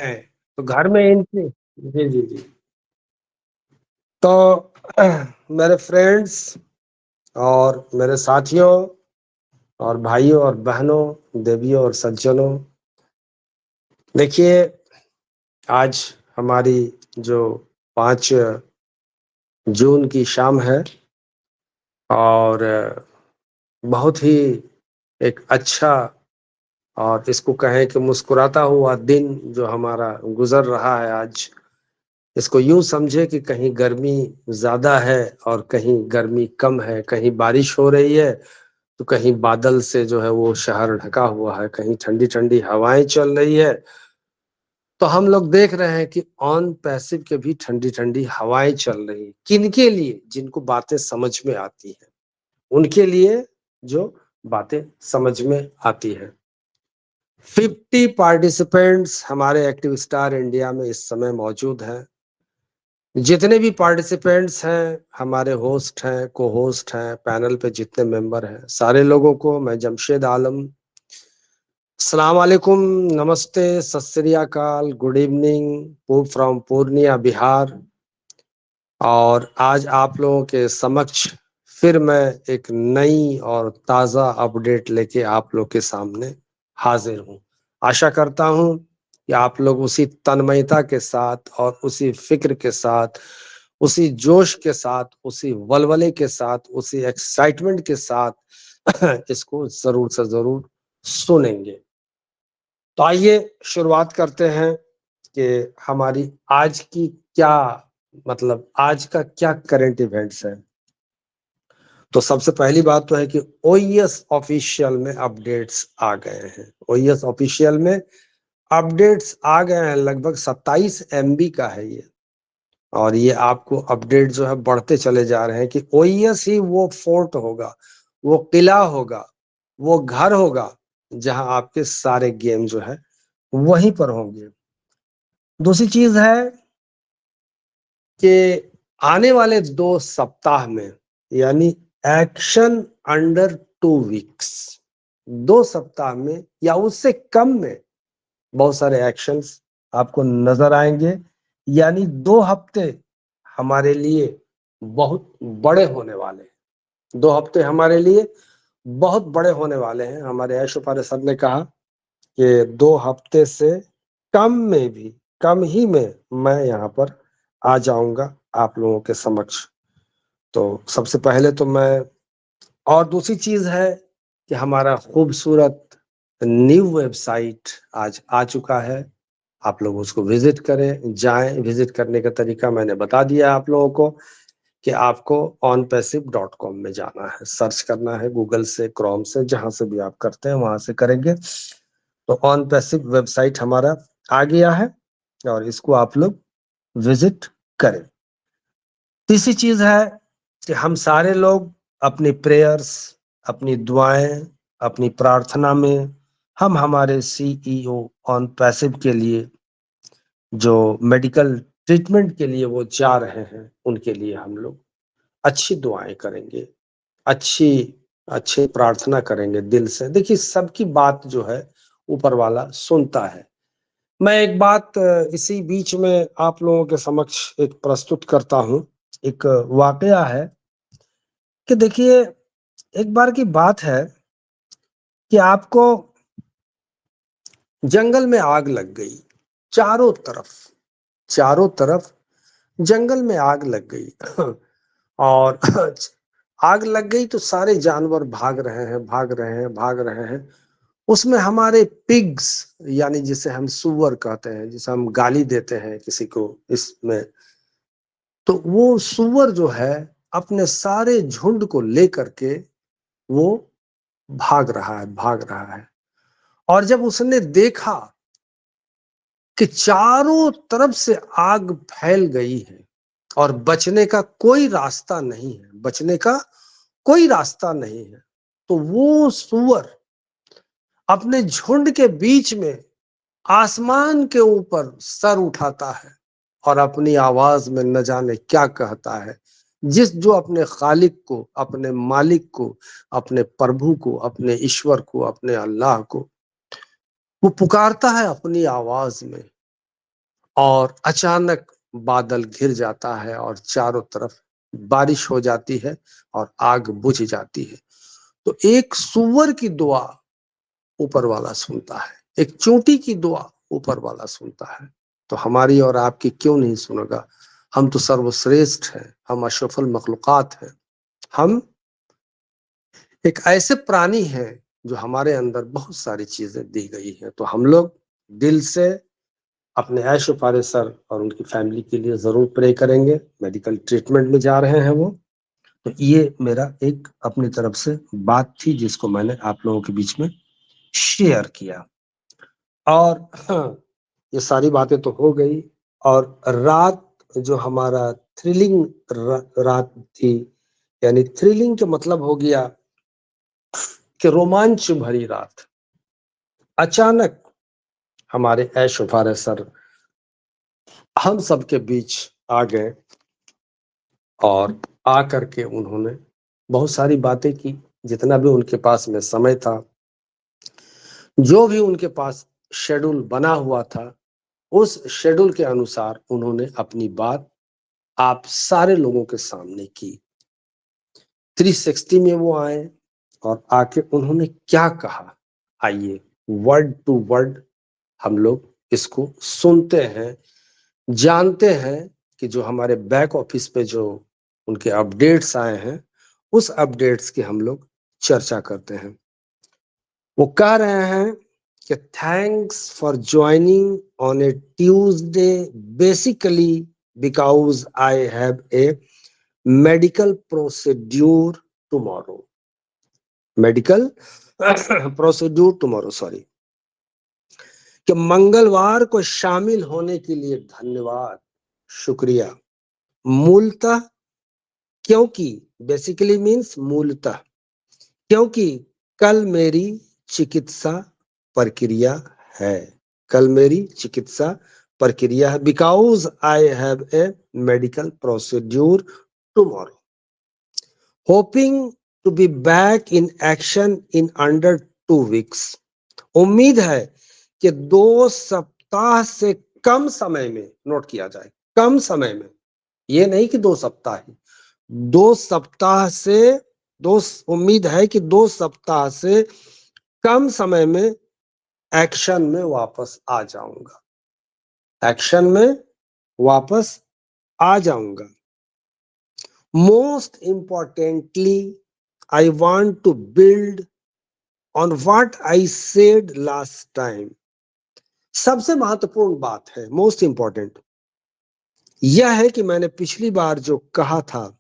है, तो घर में इनकी जी, जी, जी। तो मेरे फ्रेंड्स और मेरे साथियों और भाइयों और बहनों, देवियों और सज्जनों, देखिए आज हमारी जो 5 जून की शाम है और बहुत ही एक अच्छा और इसको कहें कि मुस्कुराता हुआ दिन जो हमारा गुज़र रहा है आज, इसको यूँ समझे कि कहीं गर्मी ज़्यादा है और कहीं गर्मी कम है, कहीं बारिश हो रही है, तो कहीं बादल से जो है वो शहर ढका हुआ है, कहीं ठंडी-ठंडी हवाएँ चल रही है। तो हम लोग देख रहे हैं कि ऑन पैसिव के भी ठंडी-ठंडी हवाएँ चल रही हैं। किनके लिए? जिनको बातें समझ में आती हैं, उनके लिए जो बातें समझ में आती हैं। 50 पार्टिसिपेंट्स हमारे एक्टिव स्टार इंडिया में इस समय मौजूद हैं। जितने भी पार्टिसिपेंट्स हैं, हमारे होस्ट हैं, को-होस्ट हैं, पैनल पे जितने मेंबर हैं, सारे लोगों को मैं जमशेद आलम अस्सलाम वालेकुम, नमस्ते, सत श्री अकाल, good evening, from Purnia, Bihar. और आज आप लोगों के समक्ष फिर मैं एक नई और ताज़ा अपडेट लेके आप लोग के सामने हाजिर हूँ। आशा करता हूँ कि आप लोग उसी तन्मयता के साथ और उसी फ़िक्र के साथ, उसी जोश के साथ, उसी वलवले के साथ, उसी एक्साइटमेंट के साथ इसको ज़रूर से ज़रूर सुनेंगे। तो आइए शुरुआत करते हैं कि हमारी आज की क्या मतलब आज का क्या करंट इवेंट्स है। तो सबसे पहली बात तो है कि ओईएस ऑफिशियल में अपडेट्स आ गए हैं। ओईएस ऑफिशियल में अपडेट्स आ गए हैं, लगभग 27 एमबी का है ये। और ये आपको अपडेट जो है बढ़ते चले जा रहे हैं कि ओईएस ही वो फोर्ट होगा, वो किला होगा, वो घर होगा, जहां आपके सारे गेम जो है वहीं पर होंगे। दूसरी चीज है कि आने वाले 2 सप्ताह में यानी एक्शन अंडर 2 वीक्स, 2 सप्ताह में या उससे कम में बहुत सारे एक्शंस आपको नजर आएंगे। यानी 2 हफ्ते हमारे लिए बहुत बड़े होने वाले हैं। 2 हफ्ते हमारे लिए बहुत बड़े होने वाले हैं। हमारे ऐशोपारे सर ने कहा कि 2 हफ्ते से कम में भी, कम ही में मैं यहाँ पर आ जाऊँगा आप लोगों के समक्ष। तो सबसे पहले तो मैं और दूसरी चीज़ है कि हमारा खूबसूरत न्यू वेबसाइट आज आ चुका है। आप लोग उसको विज़िट करें, जाएँ, विज़िट करने का तरीका मैंने बता दिया आप लोगों को कि आपको onpassive.com में जाना है, सर्च करना है गूगल से, क्रोम से, जहाँ से भी आप करते हैं वहाँ से करेंगे। तो onpassive वेबसाइट हमारा आ गया है और इसको आप लोग विज़िट करें। तीसरी चीज़ है कि हम सारे लोग अपनी प्रेयर्स, अपनी दुआएँ, अपनी प्रार्थना में हम हमारे सीईओ onpassive के लिए जो मेडिकल ट्रीटमेंट के लिए वो जा रहे हैं, उनके लिए हम लोग अच्छी दुआएँ करेंगे, अच्छी अच्छी प्रार्थना करेंगे दिल से। देखिए सबकी बात जो है ऊपर वाला सुनता है। मैं एक बात इसी बीच में आप लोगों के समक्ष एक प्रस्तुत करता हूँ। एक वाकया है कि देखिए एक बार की बात है कि आपको जंगल में आग लग गई, चारों तरफ, चारों तरफ जंगल में आग लग गई और आग लग गई तो सारे जानवर भाग रहे हैं, भाग रहे हैं, भाग रहे हैं। उसमें हमारे पिग्स यानी जिसे हम सूअर कहते हैं, जिसे हम गाली देते हैं किसी को इसमें, तो वो सूअर जो है अपने सारे झुंड को लेकर के वो भाग रहा है, भाग रहा है। और जब उसने देखा कि चारों तरफ से आग फैल गई है और बचने का कोई रास्ता नहीं है, बचने का कोई रास्ता नहीं है, तो वो सूअर अपने झुंड के बीच में आसमान के ऊपर सर उठाता है और अपनी आवाज में न जाने क्या कहता है। जिस जो अपने खालिक को, अपने मालिक को, अपने प्रभु को, अपने ईश्वर को, अपने अल्लाह को वो पुकारता है अपनी आवाज में। और अचानक बादल घिर जाता है और चारों तरफ बारिश हो जाती है और आग बुझ जाती है। तो एक सूअर की दुआ ऊपर वाला सुनता है, एक चोटी की दुआ ऊपर वाला सुनता है, तो हमारी और आपकी क्यों नहीं सुनेगा? हम तो सर्वश्रेष्ठ हैं, हम अशरफुल मखलूकात हैं, हम एक ऐसे प्राणी हैं जो हमारे अंदर बहुत सारी चीजें दी गई हैं। तो हम लोग दिल से अपने ऐश फारे सर और उनकी फैमिली के लिए जरूर प्रे करेंगे। मेडिकल ट्रीटमेंट में जा रहे हैं वो। तो ये मेरा एक अपनी तरफ से बात थी जिसको मैंने आप लोगों के बीच में शेयर किया। और हाँ, ये सारी बातें तो हो गई। और रात जो हमारा थ्रिलिंग रात थी, यानी थ्रिलिंग का मतलब हो गया कि रोमांच भरी रात। अचानक हमारे ऐश फारे सर हम सबके बीच आ गए और आकर के उन्होंने बहुत सारी बातें की। जितना भी उनके पास में समय था, जो भी उनके पास शेड्यूल बना हुआ था, उस शेड्यूल के अनुसार उन्होंने अपनी बात आप सारे लोगों के सामने की। 360 में वो आए और आके उन्होंने क्या कहा, आइए वर्ड टू वर्ड हम लोग इसको सुनते हैं, जानते हैं कि जो हमारे बैक ऑफिस पे जो उनके अपडेट्स आए हैं, उस अपडेट्स की हम लोग चर्चा करते हैं। वो कह रहे हैं कि thanks for joining on A Tuesday, basically because I have a medical procedure tomorrow. Medical procedure tomorrow, sorry. कि मंगलवार को शामिल होने के लिए धन्यवाद, शुक्रिया। मूलतः, क्योंकि, बेसिकली मीन्स मूलतः, क्योंकि कल मेरी चिकित्सा प्रक्रिया है। कल मेरी चिकित्सा प्रक्रिया है। Because I have a medical procedure tomorrow, hoping to be back in action in under 2 weeks. उम्मीद है कि 2 सप्ताह से कम समय में, नोट किया जाए, कम समय में, ये नहीं कि 2 सप्ताह ही, 2 सप्ताह से, उम्मीद है कि 2 सप्ताह से कम समय में एक्शन में वापस आ जाऊंगा। एक्शन में वापस आ जाऊंगा। Most importantly, I want to build on what I said last time. सबसे महत्वपूर्ण बात है, मोस्ट इंपॉर्टेंट, यह है कि मैंने पिछली बार जो कहा था,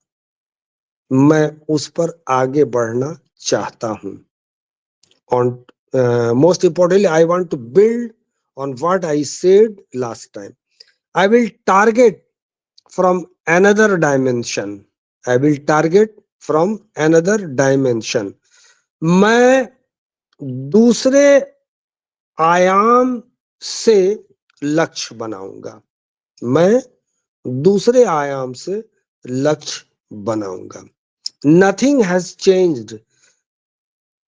मैं उस पर आगे बढ़ना चाहता हूं। On most importantly, I want to build on what I said last time. I will target from another dimension. I will target from another dimension. मैं दूसरे आयाम से लक्ष्य बनाऊंगा। मैं दूसरे आयाम से लक्ष्य बनाऊंगा। Nothing has changed,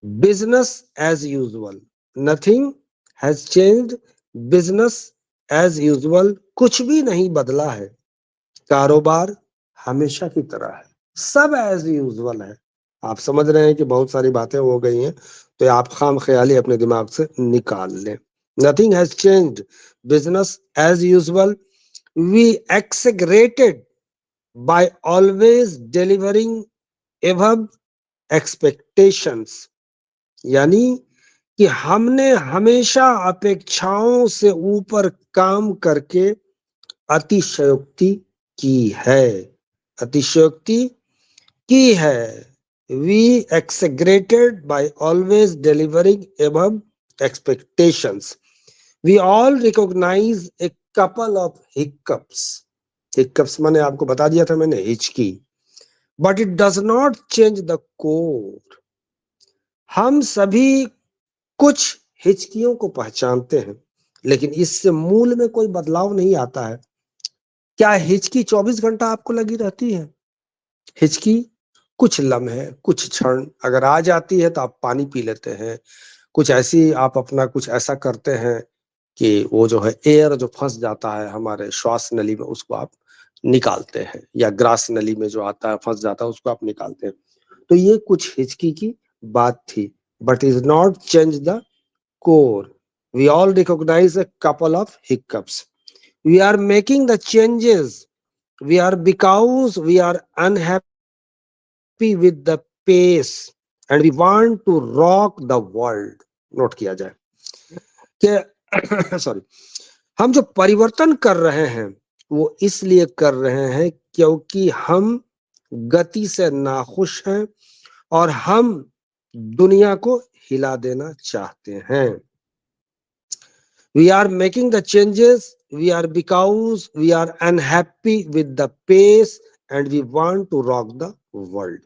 business as usual. Nothing has changed, business as usual. कुछ भी नहीं बदला है, कारोबार हमेशा की तरह है, सब एज यूजुअल है। आप समझ रहे हैं कि बहुत सारी बातें हो गई हैं, तो आप खाम ख्याली अपने दिमाग से निकाल लें। Nothing has changed, business as usual. We exaggerated by always delivering above expectations। यानी कि हमने हमेशा अपेक्षाओं से ऊपर काम करके अतिशयोक्ति की है। अतिशयोक्ति की है। We exaggerated by always delivering above expectations. We all recognize a couple of hiccups. Hiccups मैंने आपको बता दिया था, मैंने हिचकी। But it does not change the core. हम सभी कुछ हिचकियों को पहचानते हैं, लेकिन इससे मूल में कोई बदलाव नहीं आता है। क्या हिचकी 24 घंटा आपको लगी रहती है? हिचकी कुछ लम्हे, कुछ क्षण अगर आ जाती है तो आप पानी पी लेते हैं, कुछ ऐसी आप अपना कुछ ऐसा करते हैं कि वो जो है एयर जो फंस जाता है हमारे श्वास नली में उसको आप निकालते हैं, या ग्रास नली में जो आता है फंस जाता है उसको आप निकालते हैं। तो ये कुछ हिचकी की बात थी, but is not change the core. We all recognise a couple of hiccups. We are making the changes, we are because we are unhappy with the pace and we want to rock the world. Note किया जाए कि sorry, हम जो परिवर्तन कर रहे हैं वो इसलिए कर रहे हैं क्योंकि हम गति से नाखुश हैं और हम दुनिया को हिला देना चाहते हैं। We are making the changes, we are because we are unhappy with the pace and we want to rock the world.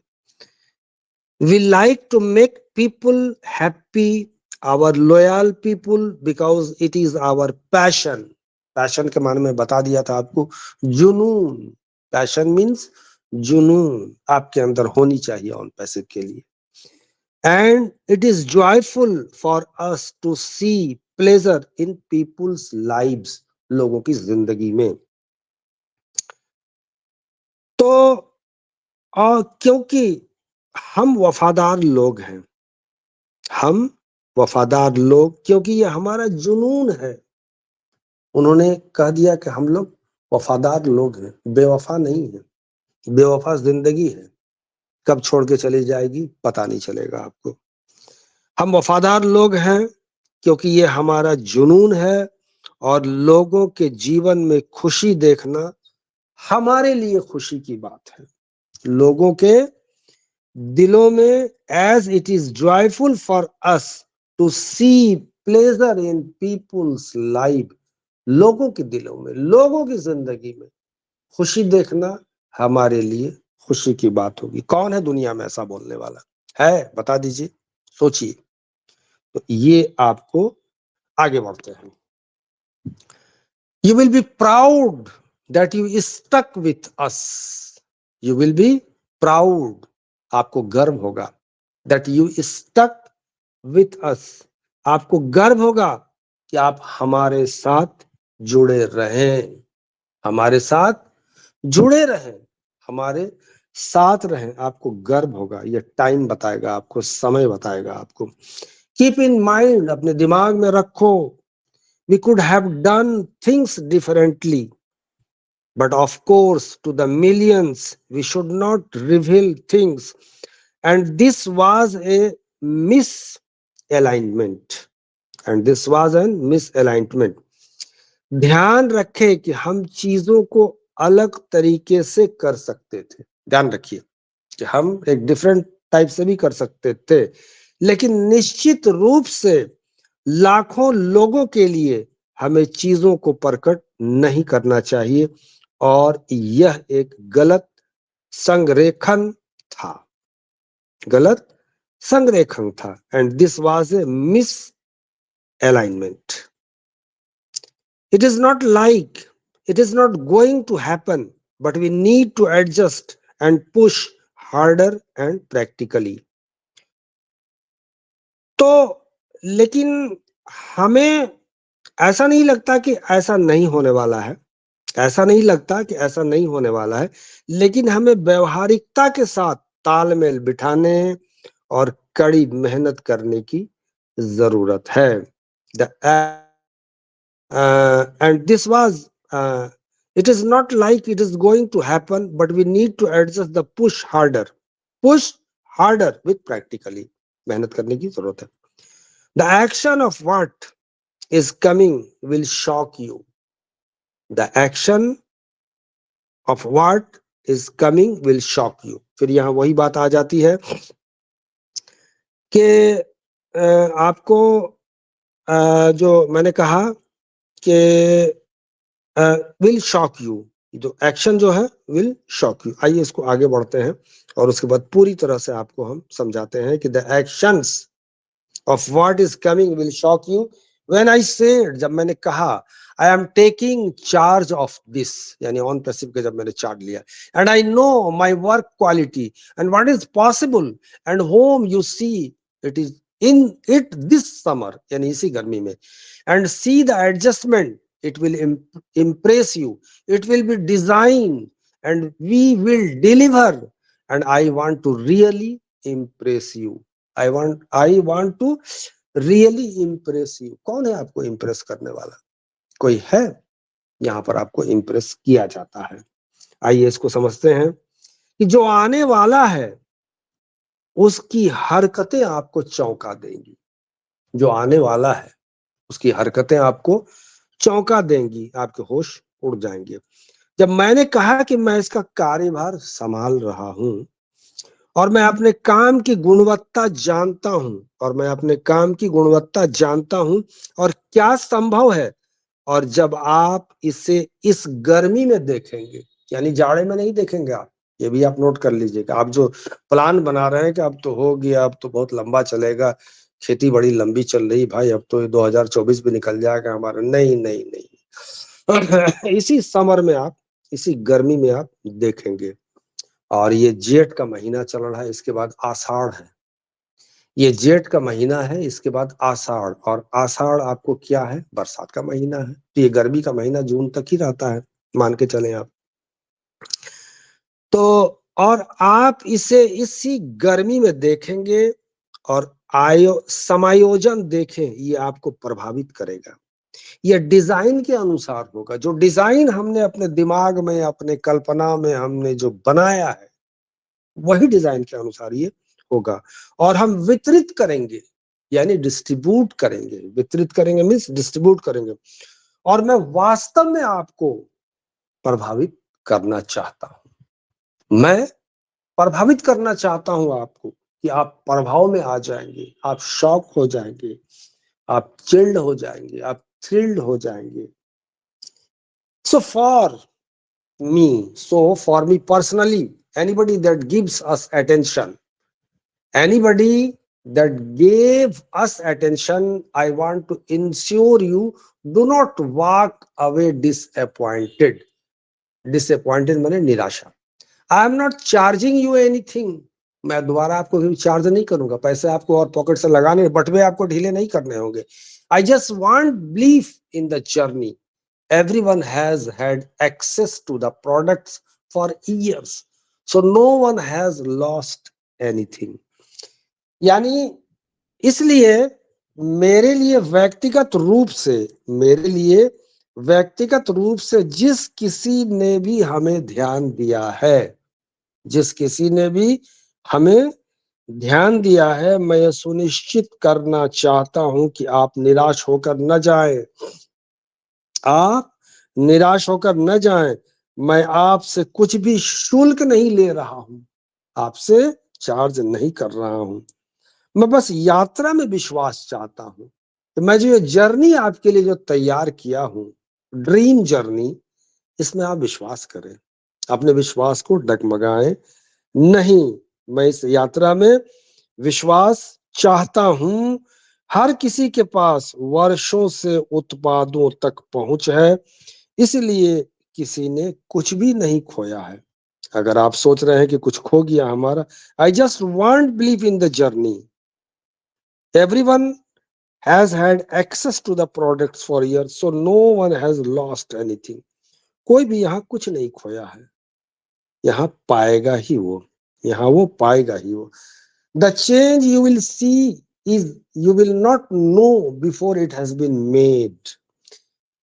We like to make people happy, our loyal people, because it is our passion. Passion के माने में बता दिया था आपको, जुनून। Passion means जुनून आपके अंदर होनी चाहिए ऑन पैसिव के लिए। And it is joyful for us to see pleasure in people's lives, लोगों की जिंदगी में। तो क्योंकि हम वफादार लोग हैं, हम वफादार लोग, क्योंकि ये हमारा जुनून है। उन्होंने कह दिया कि हम लोग वफादार लोग हैं, बेवफा नहीं है। बेवफा जिंदगी है, कब छोड़ के चली जाएगी पता नहीं चलेगा आपको। हम वफादार लोग हैं क्योंकि ये हमारा जुनून है, और लोगों के जीवन में खुशी देखना हमारे लिए खुशी की बात है। लोगों के दिलों में, as it is joyful for us to see pleasure in people's life, लोगों के दिलों में, लोगों की जिंदगी में खुशी देखना हमारे लिए खुशी की बात होगी। कौन है दुनिया में ऐसा बोलने वाला है, बता दीजिए, सोचिए। तो ये आपको आगे बढ़ते हैं। You will be proud that you stuck with us. You will be proud, आपको गर्व होगा, that you stuck with us. आपको गर्व होगा कि आप हमारे साथ जुड़े रहें, हमारे साथ जुड़े रहें, हमारे साथ रहें। आपको गर्व होगा, ये टाइम बताएगा आपको, समय बताएगा आपको। कीप इन माइंड, अपने दिमाग में रखो, we could have done things differently, but of course to the millions we should not reveal things, and this was a misalignment, and this was a misalignment. ध्यान रखें कि हम चीजों को अलग तरीके से कर सकते थे। ध्यान रखिए कि हम एक डिफरेंट टाइप से भी कर सकते थे, लेकिन निश्चित रूप से लाखों लोगों के लिए हमें चीजों को प्रकट नहीं करना चाहिए, और यह एक गलत संरेखन था, गलत संरेखन था। And this was a misalignment. It is not like it is not going to happen, but we need to adjust and push harder and practically. तो लेकिन हमें ऐसा नहीं लगता कि ऐसा नहीं होने वाला है, ऐसा नहीं लगता कि ऐसा नहीं होने वाला है, लेकिन हमें व्यवहारिकता के साथ तालमेल बिठाने और कड़ी मेहनत करने की जरूरत है। And this was, it is not like it is going to happen, but we need to adjust the push harder with practically. मेहनत करने की जरूरत है। The action of what is coming will shock you. The action of what is coming will shock you. फिर यहाँ वही बात आ जाती है कि आपको जो मैंने कहा कि will shock you, जो एक्शन जो है will shock you। आइए इसको आगे बढ़ते हैं और उसके बाद पूरी तरह से आपको हम समझाते हैं कि the actions of what is coming will shock you. When I said, जब मैंने कहा I am taking charge of this, यानी ऑन पैसिव का जब मैंने चार्ज लिया, and I know my work quality and what is possible and whom you see it is in it this summer, यानी इसी गर्मी में, and see the adjustment, it will impress you, it will be designed and we will deliver, and I want to really impress you, I want to really impress you। कौन है आपको impress करने वाला? कोई है? यहाँ पर आपको impress किया जाता है। आइए इसको समझते हैं कि जो आने वाला है उसकी हरकतें आपको चौंका देंगी। जो आने वाला है उसकी हरकतें आपको चौंका देंगी, आपके होश उड़ जाएंगे। जब मैंने कहा कि मैं इसका कार्यभार संभाल रहा हूं और मैं अपने काम की गुणवत्ता जानता हूं, और मैं अपने काम की गुणवत्ता जानता हूं और क्या संभव है, और जब आप इसे इस गर्मी में देखेंगे, यानी जाड़े में नहीं देखेंगे आप, ये भी आप नोट कर लीजिएगा। आप जो प्लान बना रहे हैं कि अब तो हो गया, अब तो बहुत लंबा चलेगा, खेती बड़ी लंबी चल रही भाई, अब तो 2024 भी निकल जाएगा हमारा, नहीं नहीं नहीं। इसी समर में आप, इसी गर्मी में आप देखेंगे। और ये जेठ का महीना चल रहा है, इसके बाद आषाढ़ है। ये जेठ का महीना है, इसके बाद आषाढ़, और आषाढ़ आपको क्या है? बरसात का महीना है। तो ये गर्मी का महीना जून तक ही रहता है, मान के चलें आप। तो और आप इसे इसी गर्मी में देखेंगे और समायोजन देखें, ये आपको प्रभावित करेगा। ये डिजाइन के अनुसार होगा। जो डिजाइन हमने अपने दिमाग में, अपने कल्पना में हमने जो बनाया है, वही डिजाइन के अनुसार ये होगा। और हम वितरित करेंगे, यानी डिस्ट्रीब्यूट करेंगे। वितरित करेंगे मीन्स डिस्ट्रीब्यूट करेंगे। और मैं वास्तव में आपको प्रभावित करना चाहता हूं। मैं प्रभावित करना चाहता हूं आपको, कि आप प्रभाव में आ जाएंगे, आप शॉक हो जाएंगे, आप चिल्ड हो जाएंगे, आप थ्रिल्ड हो जाएंगे। So for me personally, anybody that gives us attention, anybody that gave us attention, I want to ensure you do not walk away disappointed। disappointed माने निराशा। I am not charging you anything. मैं दोबारा आपको कभी charge नहीं करूंगा, पैसे आपको और पॉकेट से लगाने, बटवे आपको ढीले नहीं करने होंगे। आई just want believe in the journey. Everyone has had access to the products for years, so no one has lost anything। यानी इसलिए मेरे लिए व्यक्तिगत रूप से, मेरे लिए व्यक्तिगत रूप से जिस किसी ने भी हमें ध्यान दिया है, जिस किसी ने भी हमें ध्यान दिया है, मैं ये सुनिश्चित करना चाहता हूं कि आप निराश होकर न जाएं। आप निराश होकर न जाएं। मैं आपसे कुछ भी शुल्क नहीं ले रहा हूं, आपसे चार्ज नहीं कर रहा हूं। मैं बस यात्रा में विश्वास चाहता हूं। तो मैं जो ये जर्नी आपके लिए जो तैयार किया हूं, ड्रीम जर्नी, इसमें आप विश्वास करें, अपने विश्वास को डगमगाएं नहीं। मैं इस यात्रा में विश्वास चाहता हूं। हर किसी के पास वर्षों से उत्पादों तक पहुंच है, इसलिए किसी ने कुछ भी नहीं खोया है। अगर आप सोच रहे हैं कि कुछ खो गया हमारा, I just want believe in the journey. Everyone has had access to the products for years, so no one has lost anything. कोई भी यहाँ कुछ नहीं खोया है, यहाँ पाएगा ही वो, यहाँ वो पाएगा ही वो। The change you will see is, you will not know before it has been made.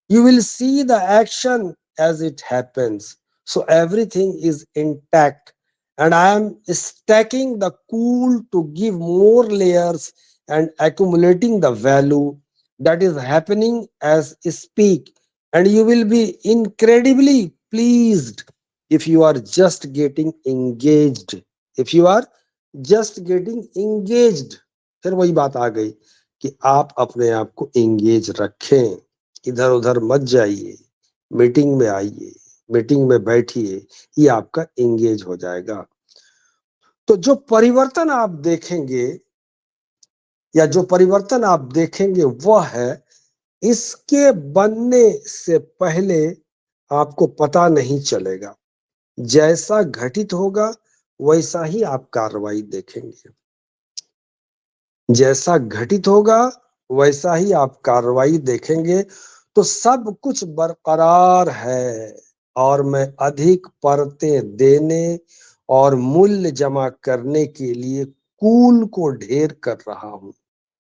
You will see the action as it happens. So everything is intact. And I am stacking the cool to give more layers and accumulating the value that is happening as I speak. And you will be incredibly pleased if you are just getting engaged. If you are just getting engaged, फिर वही बात आ गई कि आप अपने आप को engage रखें, इधर उधर मत जाइए, मीटिंग में आइए, मीटिंग में बैठिए, ये आपका एंगेज हो जाएगा। तो जो परिवर्तन आप देखेंगे, या जो परिवर्तन आप देखेंगे, वह है इसके बनने से पहले आपको पता नहीं चलेगा। जैसा घटित होगा वैसा ही आप कार्रवाई देखेंगे। जैसा घटित होगा वैसा ही आप कार्रवाई देखेंगे। तो सब कुछ बरकरार है और मैं अधिक परतें देने और मूल्य जमा करने के लिए कूल को ढेर कर रहा हूं।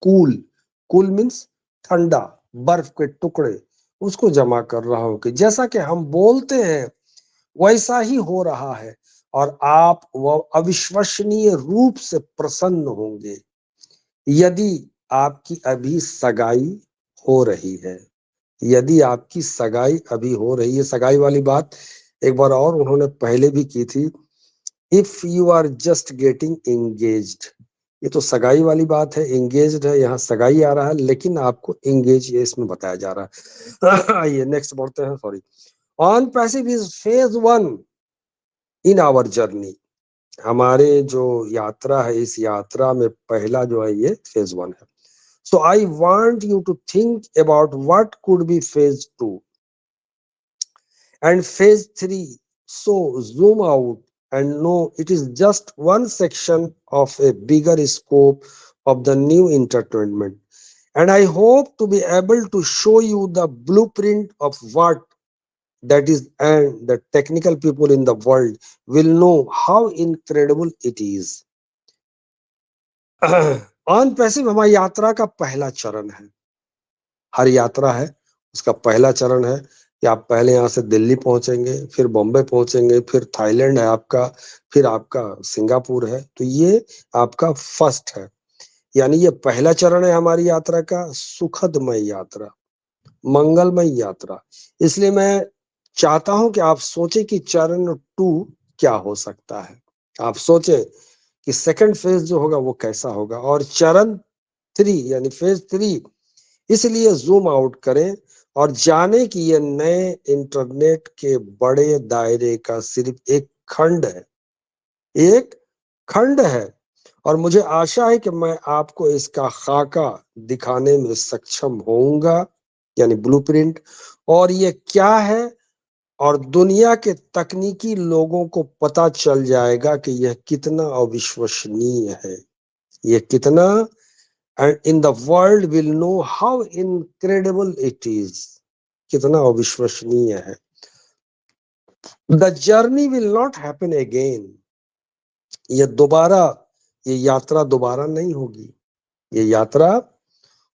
कूल, कूल मीन्स ठंडा, बर्फ के टुकड़े, उसको जमा कर रहा हूं कि जैसा कि हम बोलते हैं वैसा ही हो रहा है और आप वह अविश्वसनीय रूप से प्रसन्न होंगे यदि आपकी अभी सगाई हो रही है। यदि आपकी सगाई अभी हो रही है, सगाई वाली बात एक बार और उन्होंने पहले भी की थी, if you are just getting engaged. ये तो सगाई वाली बात है, एंगेज्ड है, यहाँ सगाई आ रहा है, लेकिन आपको एंगेज ये इसमें बताया जा रहा है। आइए नेक्स्ट बढ़ते हैं। Sorry. On passive is phase 1 in our journey. हमारे जो यात्रा है, इस यात्रा में पहला जो है ये फेज 1 है। So I want you to think about what could be phase 2 and phase 3. So zoom out and know it is just one section of a bigger scope of the new entertainment. And I hope to be able to show you the blueprint of what that is, and the technical people in the world will know how incredible it is. On passive हमारी यात्रा का पहला चरण है। हर यात्रा है उसका पहला चरण है कि आप पहले यहाँ से दिल्ली पहुंचेंगे, फिर बॉम्बे पहुंचेंगे, फिर थाईलैंड है आपका, फिर आपका सिंगापुर है। तो ये आपका फर्स्ट है, यानी ये पहला चरण है हमारी यात्रा का, सुखदमय यात्रा, मंगलमय यात्रा। इसलिए मैं चाहता हूं कि आप सोचे कि चरण 2 क्या हो सकता है। आप सोचे कि सेकंड फेज जो होगा वो कैसा होगा, और चरण 3 यानी फेज 3, इसलिए जूम आउट करें और जाने कि यह नए इंटरनेट के बड़े दायरे का सिर्फ एक खंड है, एक खंड है। और मुझे आशा है कि मैं आपको इसका खाका दिखाने में सक्षम होऊंगा, यानी ब्लूप्रिंट, और ये क्या है, और दुनिया के तकनीकी लोगों को पता चल जाएगा कि यह कितना अविश्वसनीय है, यह कितना, and in the world will know how incredible it is, कितना अविश्वसनीय है। The journey will not happen again. ये दोबारा, ये यात्रा दोबारा नहीं होगी, ये यात्रा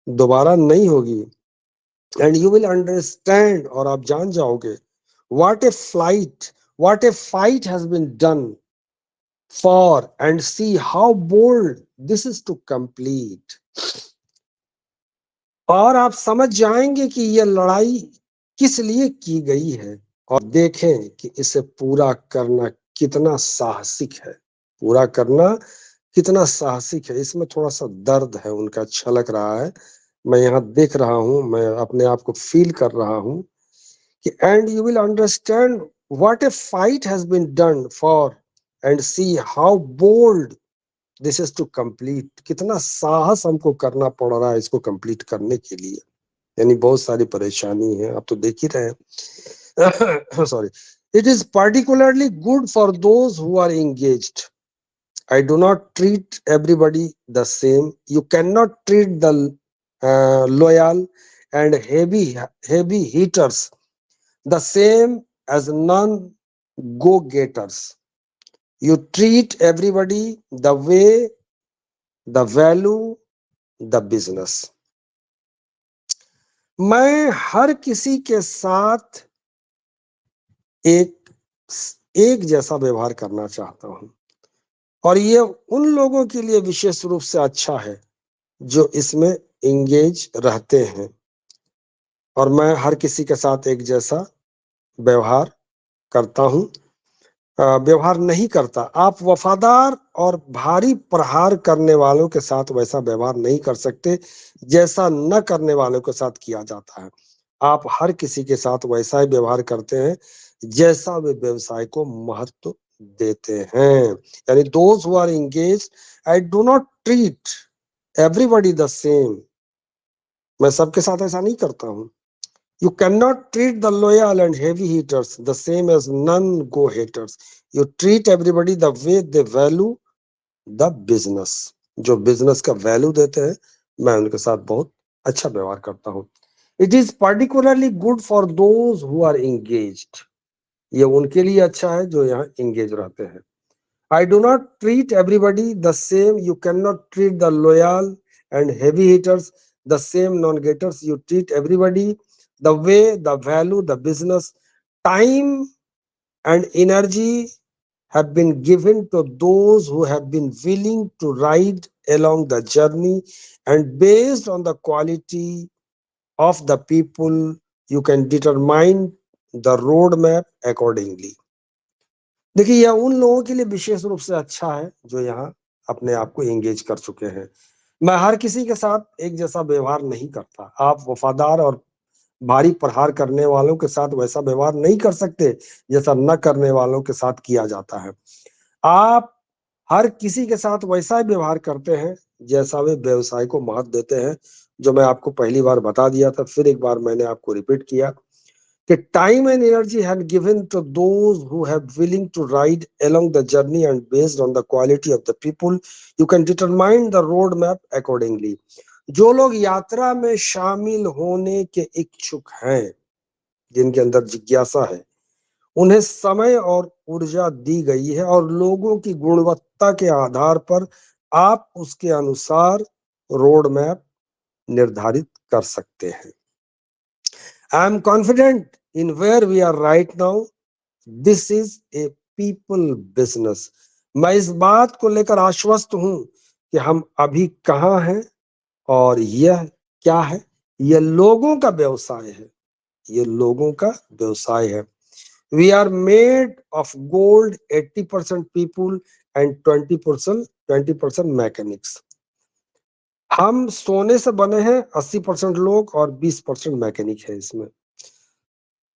दोबारा नहीं होगी। And you will understand, और आप जान जाओगे, what a fight has been done for, and see how bold this is to complete. और आप समझ जाएंगे कि यह लड़ाई किस लिए की गई है, और देखें कि इसे पूरा करना कितना साहसिक है, पूरा करना कितना साहसिक है। इसमें थोड़ा सा दर्द है उनका छलक रहा है, मैं यहाँ देख रहा हूँ, मैं अपने आप को फील कर रहा हूँ कि and you will understand what a fight has been done for, and see how bold this is to complete. कितना साहस हमको करना पड़ रहा है इसको कंप्लीट करने के लिए, यानी बहुत सारी परेशानी है, आप तो देख ही रहे हैं। Sorry. It is particularly good for those who are engaged. I do not treat everybody the same. You cannot treat the loyal and heavy hitters the same as non-go getters. You treat everybody the way, the value, the business. मैं हर किसी के साथ एक जैसा व्यवहार करना चाहता हूं, और ये उन लोगों के लिए विशेष रूप से अच्छा है जो इसमें एंगेज रहते हैं। और मैं हर किसी के साथ एक जैसा व्यवहार करता हूं, व्यवहार नहीं करता। आप वफादार और भारी प्रहार करने वालों के साथ वैसा व्यवहार नहीं कर सकते जैसा न करने वालों के साथ किया जाता है। आप हर किसी के साथ वैसा ही व्यवहार करते हैं जैसा वे व्यवसाय को महत्व देते हैं। यानी those who are engaged, I do not treat everybody the same. मैं सबके साथ ऐसा नहीं करता हूं। You cannot treat the loyal and heavy hitters the same as non-go hitters. You treat everybody the way they value the business. जो business का value देते हैं, मैं उनके साथ बहुत अच्छा व्यवहार करता हूँ। It is particularly good for those who are engaged. ये उनके लिए अच्छा है जो यहाँ एंगेज रहते हैं। I do not treat everybody the same. You cannot treat the loyal and heavy hitters the same non-getters. You treat everybody the way, the value, the business, time and energy have been given to those who have been willing to ride along the journey, and based on the quality of the people, you can determine the roadmap accordingly. देखिए, यह उन लोगों के लिए विशेष रूप से अच्छा है जो यहाँ अपने आप को एंगेज कर चुके हैं। मैं हर किसी के साथ एक जैसा व्यवहार नहीं करता। आप वफादार और भारी प्रहार करने वालों के साथ वैसा व्यवहार नहीं कर सकते जैसा न करने वालों के साथ किया जाता है। आप हर किसी के साथ वैसा ही व्यवहार करते हैं जैसा वे व्यवसाय को महत्व देते हैं, जो मैं आपको पहली बार बता दिया था, फिर एक बार मैंने आपको रिपीट किया कि time and energy had given to those who have willing to ride along the journey, and based on the quality of the people, you can determine the road map accordingly. जो लोग यात्रा में शामिल होने के इच्छुक हैं, जिनके अंदर जिज्ञासा है, उन्हें समय और ऊर्जा दी गई है और लोगों की गुणवत्ता के आधार पर आप उसके अनुसार रोड मैप निर्धारित कर सकते हैं। I am confident in where we are right now. This is a people business. मैं इस बात को लेकर आश्वस्त हूं कि हम अभी कहाँ हैं और यह क्या है। यह लोगों का व्यवसाय है। ये लोगों का व्यवसाय है। We are made of gold, 80% people and 20% mechanics. हम सोने से बने हैं, 80% लोग और 20% मैकेनिक है इसमें।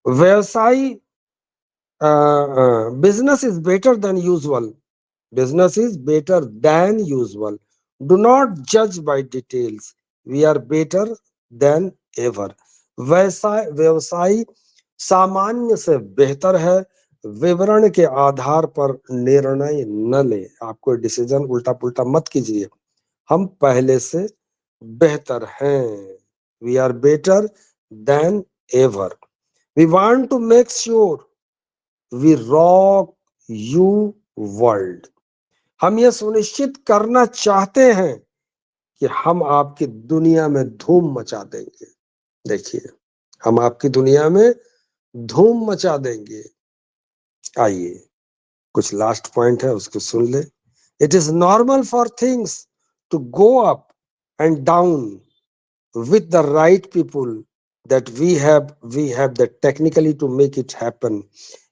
व्यवसाय business is better than usual. Business is better than usual. Do not judge by details. We are better than ever. व्यवसाय सामान्य से बेहतर है। विवरण के आधार पर निर्णय न ले। आप कोई डिसीजन उल्टा पुल्टा मत कीजिए। हम पहले से बेहतर हैं। We are better than ever. We want to make sure we rock you world. हम यह सुनिश्चित करना चाहते हैं कि हम आपकी दुनिया में धूम मचा देंगे। देखिए, हम आपकी दुनिया में धूम मचा देंगे। आइए, कुछ लास्ट पॉइंट है, उसको सुन ले। It is normal for things to go up and down with the right people, that we have the technically to make it happen.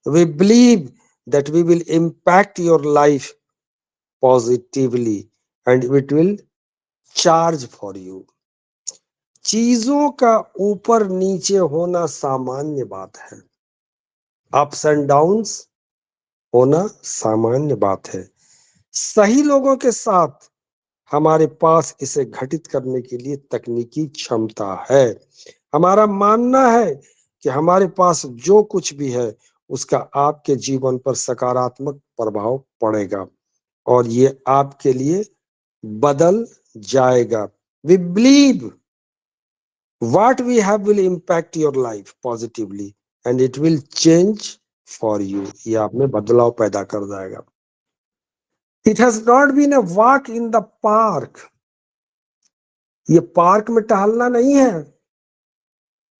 We believe that we will impact your life positively and it will charge for you. चीजों का ऊपर नीचे होना सामान्य बात है। Ups and downs होना सामान्य बात है। सही लोगों के साथ हमारे पास इसे घटित करने के लिए तकनीकी क्षमता है। हमारा मानना है कि हमारे पास जो कुछ भी है उसका आपके जीवन पर सकारात्मक प्रभाव पड़ेगा और ये आपके लिए बदल जाएगा। We believe what we have will impact your life positively and it will change for you. ये आप में बदलाव पैदा कर जाएगा। It has not been a walk in the park. ये पार्क में टहलना नहीं है।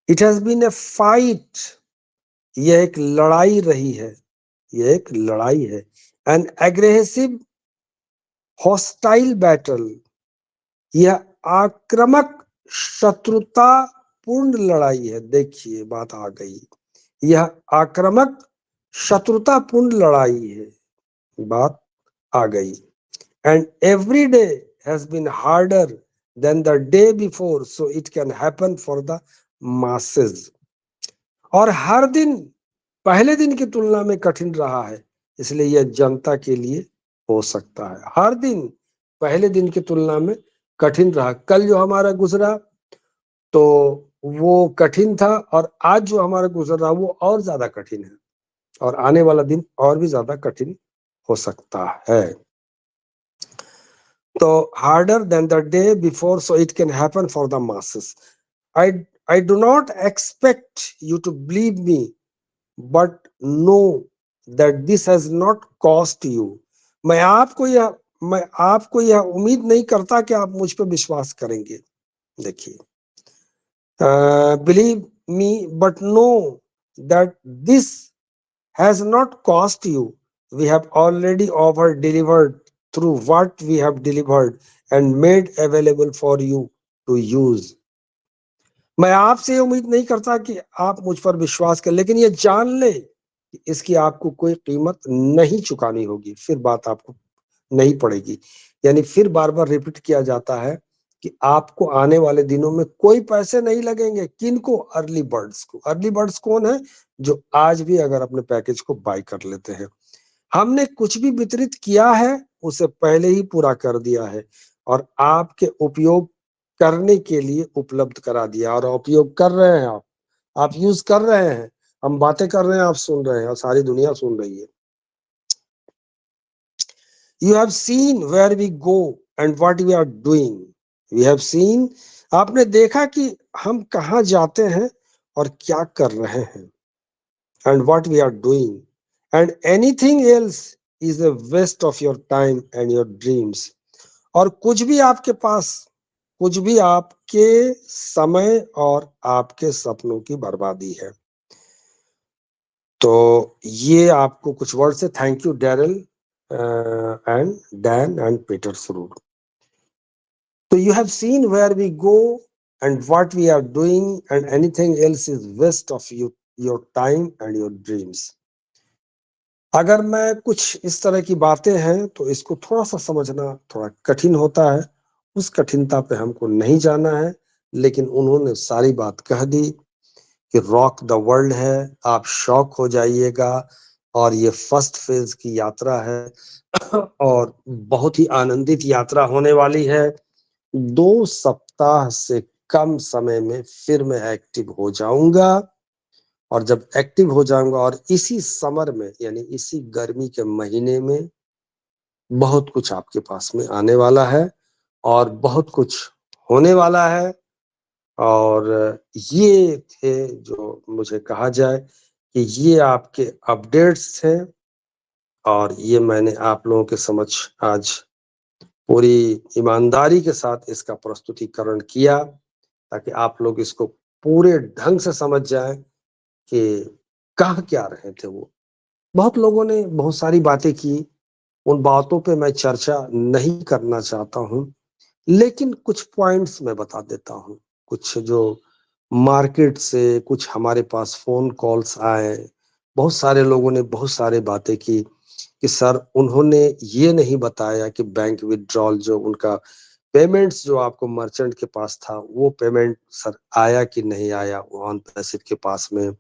It has been a fight. यह एक लड़ाई रही है। यह एक लड़ाई है। An aggressive hostile battle. यह आक्रामक शत्रुतापूर्ण लड़ाई है। देखिए, बात आ गई। यह आक्रामक शत्रुतापूर्ण लड़ाई है। बात आ गई। And every day has been harder than the day before, so it can happen for the masses. और हर दिन पहले दिन की तुलना में कठिन रहा है, इसलिए यह जनता के लिए हो सकता है। हर दिन पहले दिन की तुलना में कठिन रहा। कल जो हमारा गुजरा तो वो कठिन था और आज जो हमारा गुजर रहा वो और ज्यादा कठिन है और आने वाला दिन और भी ज्यादा कठिन हो सकता है। So harder than the day before, so it can happen for the masses. I do not expect you to believe me, but know that this has not cost you. मैं आपको यह मैं आपको यह उम्मीद नहीं करता कि आप मुझ पर विश्वास करेंगे। देखिए, believe me, but know that this has not cost you. We have already over delivered through what we have delivered and made available for you to use. मैं आपसे उम्मीद नहीं करता कि आप मुझ पर विश्वास करें, लेकिन ये जान ले कि इसकी आपको कोई कीमत नहीं चुकानी होगी। फिर बात आपको नहीं पड़ेगी। यानी फिर बार-बार रिपीट किया जाता है कि आपको आने वाले दिनों में कोई पैसे नहीं लगेंगे। किनको? अर्ली बर्ड्स को। अर्ली बर्ड्स कौन है? जो आज भी अगर अपने पैकेज को बाय कर लेते हैं। हमने कुछ भी वितरित किया है, उसे पहले ही पूरा कर दिया है और आपके उपयोग करने के लिए उपलब्ध करा दिया और उपयोग कर रहे हैं आप। आप यूज़ कर रहे हैं। हम बातें कर रहे हैं, आप सुन रहे हैं और सारी दुनिया सुन रही है। You have seen where we go and what we are doing. We have seen, आपने देखा कि हम कहाँ जाते हैं और क्या कर रहे हैं। And what we are doing. And anything else is a waste of your time and your dreams. और कुछ भी आपके पास, कुछ भी आपके समय और आपके सपनों की बर्बादी है। तो ये आपको कुछ वर्ड से thank you Daryl and Dan and Peter fruit. So you have seen where we go and what we are doing, and anything else is waste of your time and your dreams. अगर मैं कुछ इस तरह की बातें हैं तो इसको थोड़ा सा समझना थोड़ा कठिन होता है। उस कठिनता पे हमको नहीं जाना है, लेकिन उन्होंने सारी बात कह दी कि रॉक द वर्ल्ड है। आप शॉक हो जाइएगा और ये फर्स्ट फेज की यात्रा है और बहुत ही आनंदित यात्रा होने वाली है। 2 सप्ताह से कम समय में फिर मैं एक्टिव हो जाऊंगा और जब एक्टिव हो जाऊंगा और इसी समर में यानी इसी गर्मी के महीने में बहुत कुछ आपके पास में आने वाला है और बहुत कुछ होने वाला है। और ये थे जो मुझे कहा जाए कि ये आपके अपडेट्स थे और ये मैंने आप लोगों के समक्ष आज पूरी ईमानदारी के साथ इसका प्रस्तुतिकरण किया ताकि आप लोग इसको पूरे ढंग से समझ जाएं कि कह क्या रहे थे वो। बहुत लोगों ने बहुत सारी बातें की, उन बातों पे मैं चर्चा नहीं करना चाहता हूँ, लेकिन कुछ पॉइंट्स मैं बता देता हूँ। कुछ जो मार्केट से कुछ हमारे पास फ़ोन कॉल्स आए, बहुत सारे लोगों ने बहुत सारी बातें की कि सर उन्होंने ये नहीं बताया कि बैंक विथड्रॉल जो उनका पेमेंट्स जो आपको मर्चेंट के पास था, वो पेमेंट सर आया कि नहीं आया ऑन पैसिव के पास में।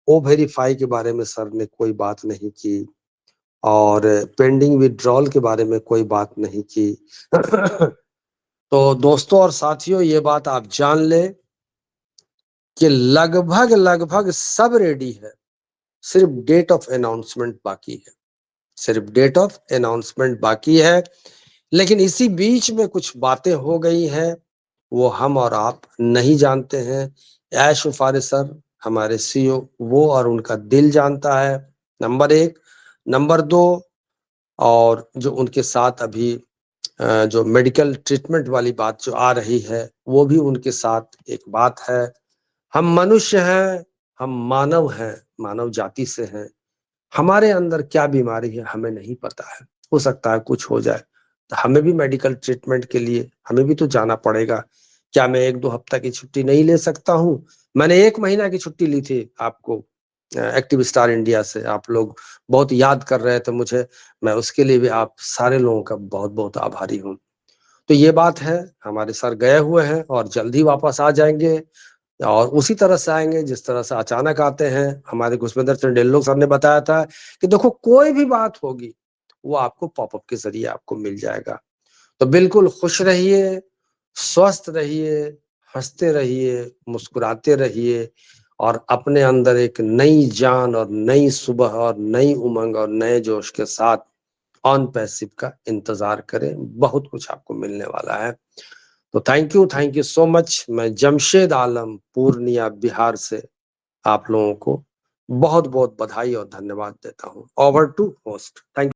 ओ वेरीफाई के बारे में सर ने कोई बात नहीं की और पेंडिंग विथड्रॉल के बारे में कोई बात नहीं की। तो दोस्तों और साथियों, ये बात आप जान लें कि लगभग लगभग सब रेडी है, सिर्फ डेट ऑफ अनाउंसमेंट बाकी है। सिर्फ डेट ऑफ अनाउंसमेंट बाकी है, लेकिन इसी बीच में कुछ बातें हो गई हैं, वो हम और आप नहीं जानते हैं। ऐश उफारे सर हमारे सीईओ, वो और उनका दिल जानता है, नंबर 1। नंबर 2, और जो उनके साथ अभी जो मेडिकल ट्रीटमेंट वाली बात जो आ रही है, वो भी उनके साथ एक बात है। हम मनुष्य हैं, हम मानव हैं, मानव जाति से हैं। हमारे अंदर क्या बीमारी है हमें नहीं पता है, हो सकता है कुछ हो जाए तो हमें भी मेडिकल ट्रीटमेंट के लिए हमें भी तो जाना पड़ेगा। क्या मैं 1-2 हफ्ता की छुट्टी नहीं ले सकता हूँ? मैंने 1 महीना की छुट्टी ली थी आपको एक्टिव स्टार इंडिया से, आप लोग बहुत याद कर रहे थे मुझे, मैं उसके लिए भी आप सारे लोगों का बहुत-बहुत आभारी हूँ। तो ये बात है, हमारे सर गए हुए हैं और जल्द ही वापस आ जाएँगे और उसी तरह से आएँगे जिस तरह से अचानक आते हैं। हमारे खुशविंदर सिंह ढिल्लों सर ने बताया था कि देखो कोई भी बात होगी, वो आपको पॉपअप के ज़रिए आपको मिल जाएगा। तो बिल्कुल खुश रहिए, स्वस्थ रहिए, हँसते रहिए, मुस्कुराते रहिए और अपने अंदर एक नई जान और नई सुबह और नई उमंग और नए जोश के साथ ऑन पैसिव का इंतजार करें, बहुत कुछ आपको मिलने वाला है। तो थैंक यू सो मच। मैं जमशेद आलम पूर्णिया बिहार से आप लोगों को बहुत बहुत बधाई और धन्यवाद देता हूँ। Over to host. थैंक